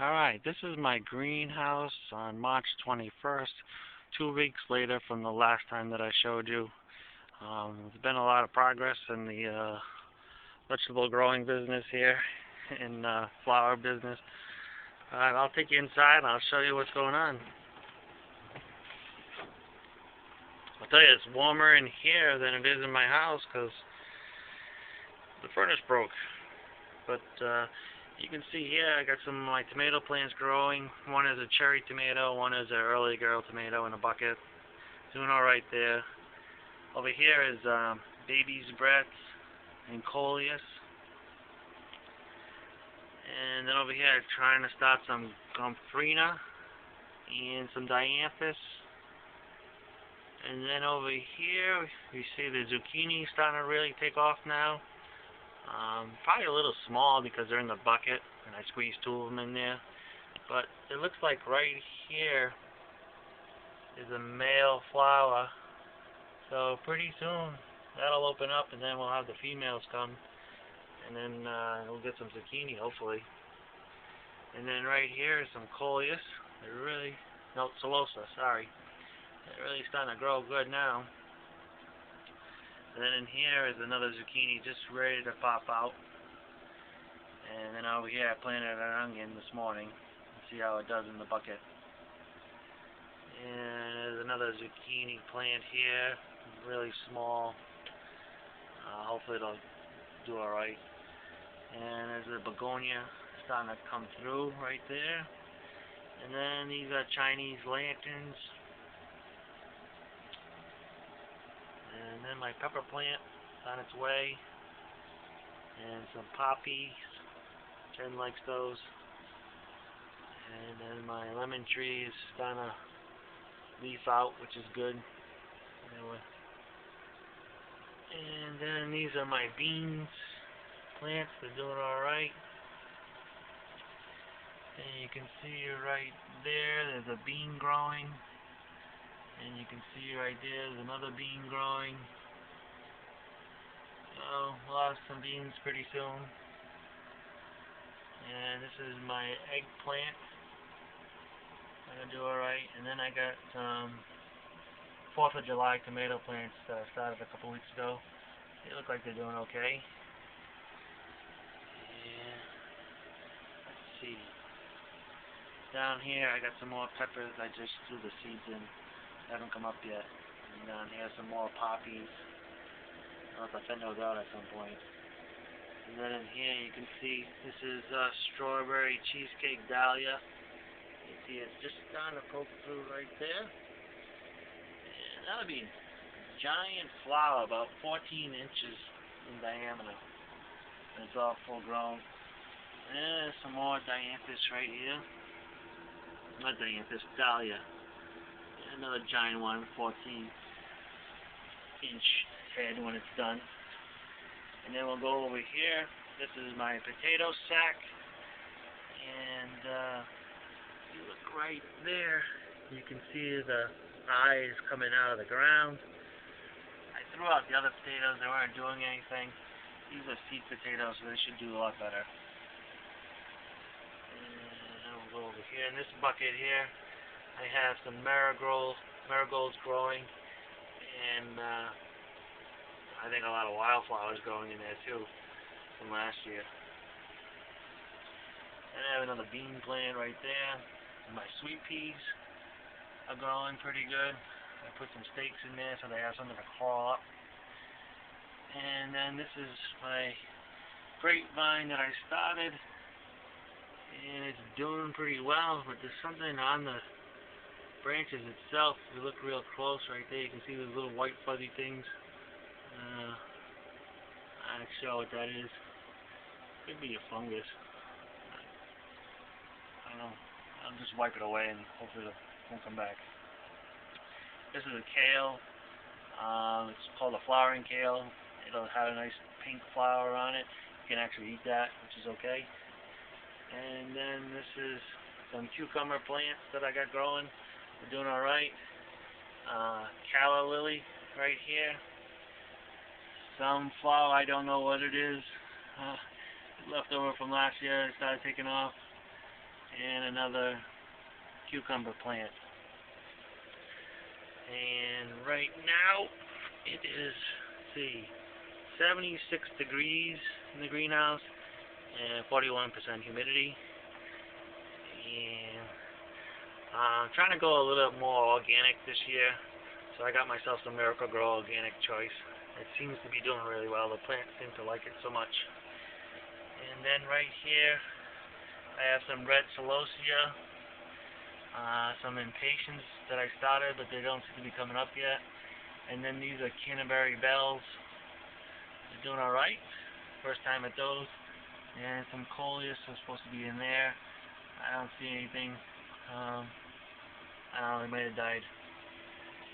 Alright, this is my greenhouse on March 21st, 2 weeks later from the last time that I showed you. There's been a lot of progress in the vegetable growing business here, in flower business. Alright, I'll take you inside and I'll show you what's going on. I'll tell you, it's warmer in here than it is in my house because the furnace broke. But you can see here I got some of my tomato plants growing. One is a cherry tomato, one is an early girl tomato in a bucket. Doing alright there. Over here is baby's breath and coleus. And then over here I'm trying to start some gomphrena and some dianthus. And then over here you see the zucchini starting to really take off now. Probably a little small because they're in the bucket and I squeezed 2 of them in there. But it looks like right here is a male flower. So pretty soon that'll open up and then we'll have the females come. And then we'll get some zucchini hopefully. And then right here is some coleus. Celosa, sorry. They're really starting to grow good now. And then in here is another zucchini just ready to pop out. And then over here I planted an onion this morning. See how it does in the bucket. And there's another zucchini plant here, really small. Hopefully it'll do alright. And there's a begonia starting to come through right there. And then these are Chinese lanterns. And then my pepper plant is on its way. And some poppies. Jen likes those. And then my lemon tree is starting to leaf out, which is good. Anyway. And then these are my beans plants. They're doing alright. And you can see right there's a bean growing. And you can see right there's another bean growing. So we'll have some beans pretty soon. And this is my eggplant. I'm gonna do alright. And then I got some 4th of July tomato plants that I started a couple weeks ago. They look like they're doing okay. And let's see. Down here I got some more peppers. I just threw the seeds in. Haven't come up yet. And down here some more poppies. I'll have to thin those out at some point. And then in here you can see this is strawberry cheesecake dahlia. You see it's just starting to poke through right there. And that'll be a giant flower, about 14 inches in diameter. And it's all full grown. And there's some more dianthus right here. Not dianthus, dahlia. Another giant one, 14-inch head when it's done. And then we'll go over here. This is my potato sack. And you look right there. You can see the eyes coming out of the ground. I threw out the other potatoes. They weren't doing anything. These are seed potatoes, so they should do a lot better. And we'll go over here. In this bucket here, I have some marigolds growing, and I think a lot of wildflowers growing in there too from last year. And I have another bean plant right there. And my sweet peas are growing pretty good. I put some stakes in there so they have something to crawl up. And then this is my grapevine that I started, and it's doing pretty well, but there's something on the branches itself. If you look real close right there, you can see those little white fuzzy things. I'm not sure what that is. Could be a fungus. I don't know. I'll just wipe it away and hopefully it won't come back. This is a kale. It's called a flowering kale. It'll have a nice pink flower on it. You can actually eat that, which is okay. And then this is some cucumber plants that I got growing. They're doing alright. Calla lily right here. Some flower, I don't know what it is. Left over from last year, it started taking off. and another cucumber plant. And right now it is, let's see, 76 degrees in the greenhouse and 41% humidity. And I'm trying to go a little bit more organic this year, so I got myself some Miracle-Gro Organic Choice. It seems to be doing really well. The plants seem to like it so much. And then right here I have some red celosia, some impatiens that I started, but they don't seem to be coming up yet. And then these are Canterbury Bells. They're doing alright. First time at those. And some coleus are supposed to be in there. I don't see anything. I don't know, they might have died.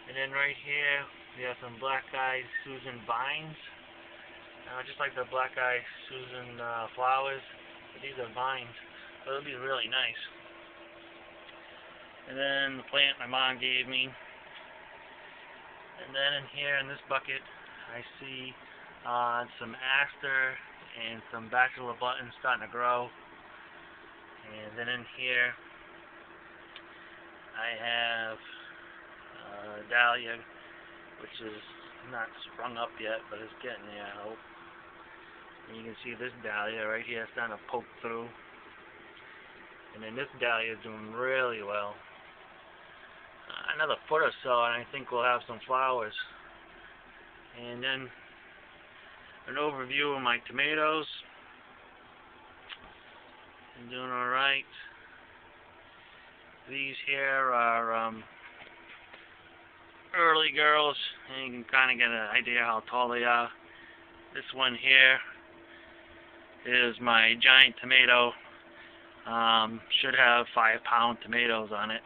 And then right here we have some black-eyed Susan vines. Just like the black-eyed Susan flowers, but these are vines, so it'll be really nice. And then the plant my mom gave me. And then in here in this bucket I see some aster and some bachelor buttons starting to grow. And then in here I have dahlia, which is not sprung up yet, but it's getting there, I hope. And you can see this dahlia right here starting to poke through. And then this dahlia is doing really well. Another foot or so and I think we'll have some flowers. And then an overview of my tomatoes. I'm doing alright. These here are early girls, and you can kind of get an idea how tall they are. This one here is my giant tomato. Should have 5-pound tomatoes on it.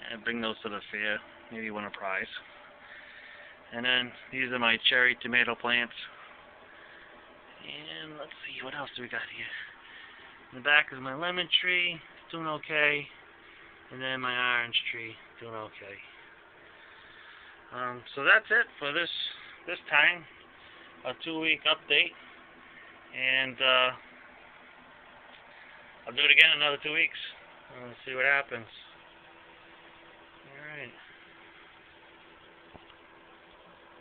And bring those to the fair, maybe win a prize. And then these are my cherry tomato plants. And let's see, what else do we got here? In the back is my lemon tree, it's doing okay. And then my orange tree, doing okay. So that's it for this time, a 2-week update. And I'll do it again in another 2 weeks. See what happens.